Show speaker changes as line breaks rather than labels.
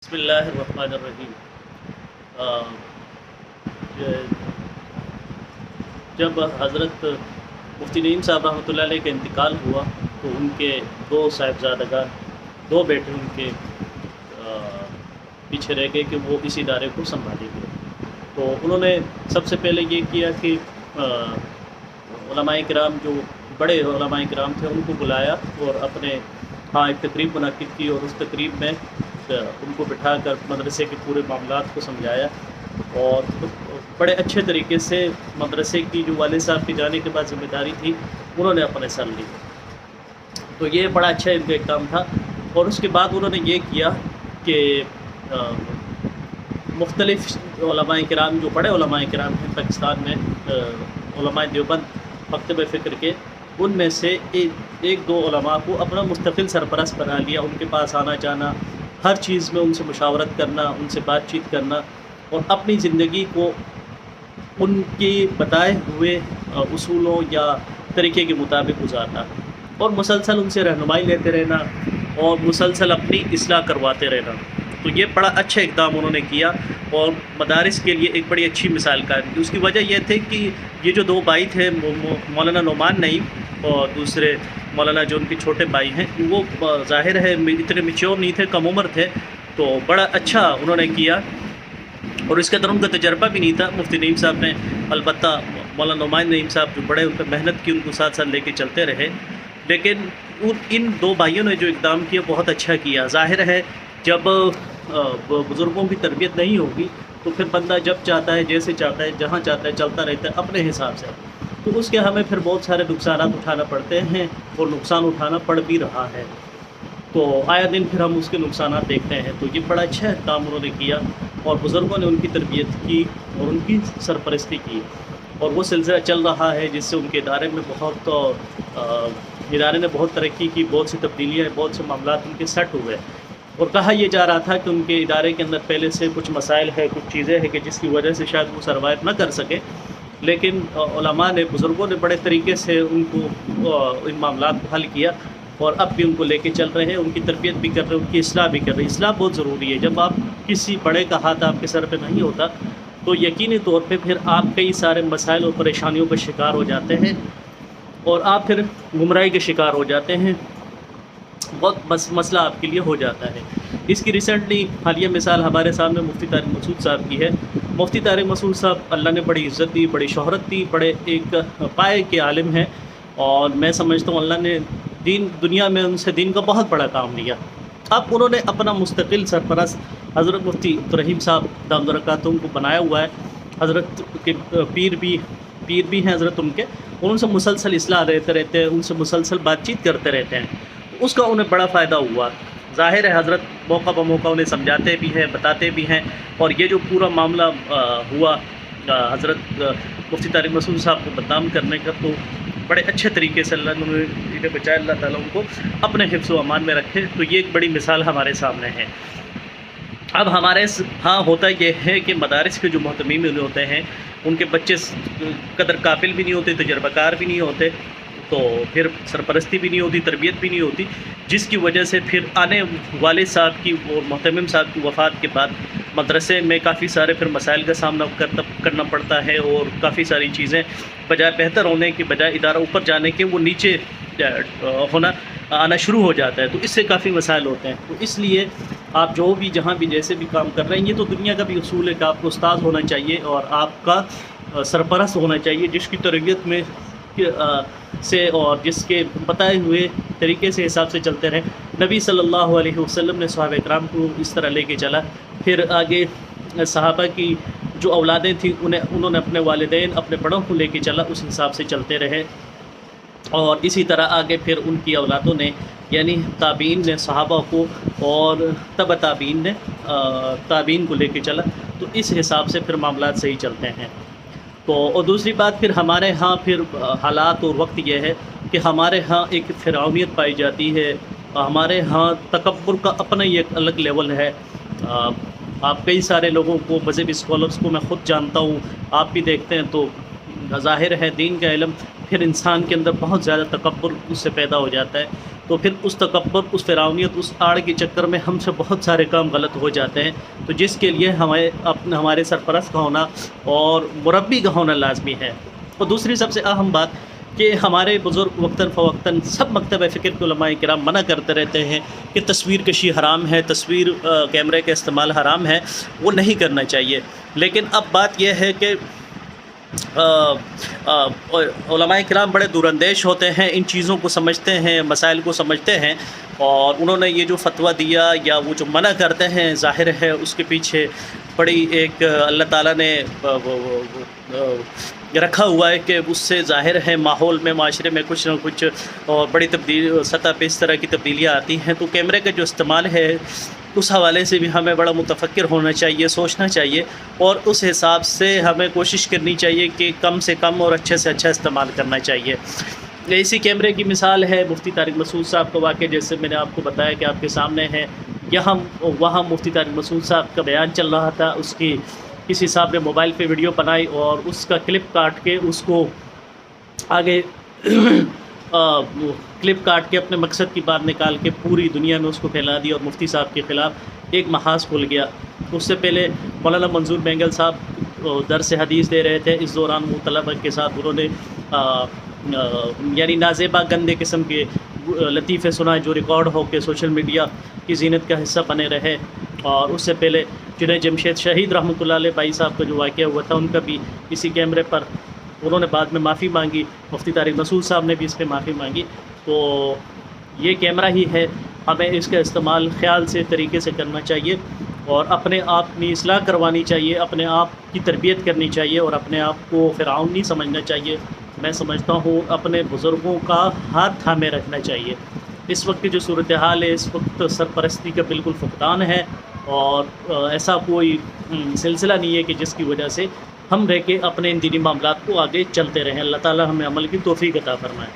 बिस्मिल्लाहिर्रहमानिर्रहीम। अ, ज- जब हज़रत मुफ्ती नईम साहब रहमतुल्लाह अलैह का इंतकाल हुआ तो उनके दो साहिबजादगान, दो बेटे उनके पीछे रह गए कि वो इस इदारे को संभालेंगे। तो उन्होंने सबसे पहले ये किया कि उलमाए किराम, जो बड़े उलमाए किराम थे, उनको बुलाया और अपने हाँ एक तकरीब मुनक्किद की और उस तकरीब में उनको बिठाकर मदरसे के पूरे मामलात को समझाया और बड़े अच्छे तरीके से मदरसे की जो वालिद साहब की जाने के बाद ज़िम्मेदारी थी उन्होंने अपने सर ली। तो ये बड़ा अच्छा इनका इक़दाम था। और उसके बाद उन्होंने ये किया कि मुख्तलिफ़ उलमाए किराम, जो बड़े उलमाए किराम हैं पाकिस्तान में, उलमाए देवबंद मकतब फ़िक्र के, उनमें से एक दो उलमा को अपना मुस्तकिल सरपरस्त बना लिया। उनके पास आना जाना, हर चीज़ में उनसे मुशावरत करना, उनसे बातचीत करना और अपनी ज़िंदगी को उनके बताए हुए उसूलों या तरीक़े के मुताबिक गुजारना और मुसलसल उनसे रहनुमाई लेते रहना और मुसलसल अपनी इस्लाह करवाते रहना। तो ये बड़ा अच्छा इक़दाम उन्होंने किया और मदारिस के लिए एक बड़ी अच्छी मिसाल कायम की। उसकी वजह यह थी कि ये जो दो भाई थे, मौलाना नोमान नईम और दूसरे मौलाना जो उनके छोटे भाई हैं, वो ज़ाहिर है इतने मैच्योर नहीं थे, कम उम्र थे, तो बड़ा अच्छा उन्होंने किया और इसके अंदर उनका तजर्बा भी नहीं था। मुफ्ती नईम साहब ने अलबत्ता मौलाना नोमान नईम साहब जो बड़े, उन पर मेहनत की, उनको साथ साथ लेके चलते रहे। लेकिन इन दो भाइयों ने जो इक़दाम किया बहुत अच्छा किया। ज़ाहिर है जब बुज़ुर्गों की तरबियत नहीं होगी तो फिर बंदा जब चाहता है, जैसे चाहता है, जहाँ चाहता है चलता रहता है अपने हिसाब से, तो उसके हमें फिर बहुत सारे नुकसान उठाना पड़ते हैं और नुकसान उठाना पड़ भी रहा है। तो आया दिन फिर हम उसके नुकसान देखते हैं। तो ये बड़ा अच्छा काम उन्होंने किया और बुज़ुर्गों ने उनकी तरबियत की और उनकी सरपरस्ती की और वो सिलसिला चल रहा है, जिससे उनके इदारे में इदारे ने बहुत तरक्की की, बहुत सी तब्दीलियाँ, बहुत से मामलात उनके सेट हुए। और कहा यह जा रहा था कि उनके इदारे के अंदर पहले से कुछ मसाइल है, कुछ चीज़ें हैं कि जिसकी वजह से शायद वो सर्वाइव ना कर सके, लेकिन उलमा ने, बुज़ुर्गों ने बड़े तरीके से उनको इन मामलात को हल किया और अब भी उनको लेके चल रहे हैं, उनकी तरबियत भी कर रहे हैं, उनकी इस्लाह भी कर रहे हैं। इस्लाह बहुत ज़रूरी है। जब आप किसी बड़े का हाथ आपके सर पे नहीं होता तो यकीनी तौर पे फिर आप कई सारे मसाइल और परेशानियों का शिकार हो जाते हैं और आप फिर गुमराही के शिकार हो जाते हैं, बहुत मसला आपके लिए हो जाता है। इसकी रिसेंटली हालिया मिसाल हमारे सामने मुफ्ती तारिक मसूद साहब की है। मुफ्ती तारिक मसूद साहब, अल्लाह ने बड़ी इज़्ज़त दी, बड़ी शोहरत दी, बड़े एक पाए के आलिम हैं और मैं समझता हूँ अल्लाह ने दुनिया में उनसे दीन का बहुत बड़ा काम लिया। अब उन्होंने अपना मुस्तकिल सरपरस्त हज़रत मुफ्ती अब्दुर्रहीम साहब दामद बरकातुहू को बनाया हुआ है। हज़रत के पीर भी हैं हज़रत उनके, उनसे मुसलसल इस्लाह रहते रहते हैं, उनसे मुसलसल बातचीत करते रहते हैं। उसका उन्हें बड़ा फ़ायदा हुआ। ज़ाहिर है हज़रत मौका ब मौका उन्हें समझाते भी हैं, बताते भी हैं और ये जो पूरा मामला हुआ हज़रत मुफ्ती तारिक मसूद साहब को बदनाम करने का, तो बड़े अच्छे तरीके से अल्लाह ने इन्हें बचाए, अल्लाह ताला उनको अपने हिफ्ज़ व अमान में रखे। तो ये एक बड़ी मिसाल हमारे सामने है। अब हमारे हाँ होता ये है कि मदारिस के जो मोहतमीम होते हैं उनके बच्चे कदर काबिल भी नहीं होते, तजर्बाकार भी नहीं होते, तो फिर सरपरस्ती भी नहीं होती, तरबियत भी नहीं होती, जिसकी वजह से फिर आने वाले साहब की और मोहतमिम साहब की वफ़ात के बाद मदरसे में काफ़ी सारे फिर मसाइल का सामना करना पड़ता है और काफ़ी सारी चीज़ें बजाय बेहतर होने के बजाय इदारा ऊपर जाने के वो नीचे आना शुरू हो जाता है। तो इससे काफ़ी मसाइल होते हैं। तो इसलिए आप जो भी जहाँ भी जैसे भी काम कर रहे हैं, ये तो दुनिया का भी उसूल है कि आपको उस्ताद होना चाहिए और आपका सरपरस्त होना चाहिए, जिसकी तरबियत में से और जिसके बताए हुए तरीके से हिसाब से चलते रहे। नबी सल्लल्लाहु अलैहि वसल्लम ने सहाबा इकराम को इस तरह लेके चला। फिर आगे सहाबा की जो औलादें थी उन्होंने अपने वालिदैन, अपने बड़ों को लेके चला, उस हिसाब से चलते रहे और इसी तरह आगे फिर उनकी औलादों ने, यानी ताबीन ने सहाबा को और तब ताबीन ने ताबीन को लेके चला। तो इस हिसाब से फिर मामलात सही चलते हैं। तो और दूसरी बात फिर हमारे यहाँ फिर हालात और वक्त यह है कि हमारे यहाँ एक फ़िरौनियत पाई जाती है। हमारे यहाँ तकब्बुर का अपना ही एक अलग लेवल है। आप कई सारे लोगों को, मज़हबी स्कॉलर्स को मैं ख़ुद जानता हूँ, आप भी देखते हैं, तो ज़ाहिर है दीन का इल्म फिर इंसान के अंदर बहुत ज़्यादा तकब्बुर उससे पैदा हो जाता है تو پھر اس تکبر، اس فرعونیت، اس آڑ کے چکر میں ہم سے بہت سارے کام غلط ہو جاتے ہیں، تو جس کے لیے ہمارے سرپرست کا ہونا اور مربی کا ہونا لازمی ہے۔ اور دوسری سب سے اہم بات کہ ہمارے بزرگ وقتاً فوقتاً سب مکتب فکر کے علماء کرام منع کرتے رہتے ہیں کہ تصویر کشی حرام ہے، تصویر کیمرے کا استعمال حرام ہے، وہ نہیں کرنا چاہیے۔ لیکن اب بات یہ ہے کہ علماء کرام بڑے دور اندیش ہوتے ہیں، ان چیزوں کو سمجھتے ہیں، مسائل کو سمجھتے ہیں، اور انہوں نے یہ جو فتویٰ دیا یا وہ جو منع کرتے ہیں، ظاہر ہے اس کے پیچھے بڑی ایک اللہ تعالیٰ نے رکھا ہوا ہے کہ اس سے ظاہر ہے ماحول میں، معاشرے میں کچھ نہ کچھ اور بڑی سطح پہ اس طرح کی تبدیلیاں آتی ہیں۔ تو کیمرے کا جو استعمال ہے اس حوالے سے بھی ہمیں بڑا متفکر ہونا چاہیے، سوچنا چاہیے، اور اس حساب سے ہمیں کوشش کرنی چاہیے کہ کم سے کم اور اچھے سے اچھا استعمال کرنا چاہیے۔ اسی کیمرے کی مثال ہے مفتی طارق مسعود صاحب کا واقعہ، جیسے میں نے آپ کو بتایا کہ آپ کے سامنے ہے۔ وہاں مفتی طارق مسعود صاحب کا بیان چل رہا تھا، اس کی کسی صاحب نے موبائل پہ ویڈیو بنائی اور اس کا کلپ کاٹ کے اس کو آگے کلپ کاٹ کے اپنے مقصد کی بات نکال کے پوری دنیا میں اس کو پھیلا دیا، اور مفتی صاحب کے خلاف ایک محاذ کھل گیا۔ اس سے پہلے مولانا منظور بینگل صاحب درس حدیث دے رہے تھے، اس دوران وہ طلبہ کے ساتھ انہوں نے یعنی نازیبا گندے قسم کے لطیفے سنائے جو ریکارڈ ہو کے سوشل میڈیا کی زینت کا حصہ بنے رہے۔ اور اس سے پہلے جنید جمشید شہید رحمۃ اللہ علیہ بھائی صاحب کا جو واقعہ ہوا تھا، ان کا بھی اسی کیمرے پر انہوں نے بعد میں معافی مانگی، مفتی طارق مسعود صاحب نے بھی اس پہ معافی مانگی۔ تو یہ کیمرہ ہی ہے، ہمیں اس کا استعمال خیال سے، طریقے سے کرنا چاہیے، اور اپنے آپ کی اصلاح کروانی چاہیے، اپنے آپ کی تربیت کرنی چاہیے، اور اپنے آپ کو فرعون نہیں سمجھنا چاہیے۔ میں سمجھتا ہوں اپنے بزرگوں کا ہاتھ تھامے رکھنا چاہیے۔ اس وقت کی جو صورتحال ہے، اس وقت سرپرستی کا بالکل فقدان ہے، اور ایسا کوئی سلسلہ نہیں ہے کہ جس کی وجہ سے ہم رہ کے اپنے ان دینی معاملات کو آگے چلتے رہیں۔ اللہ تعالی ہمیں عمل کی توفیق عطا فرمائے۔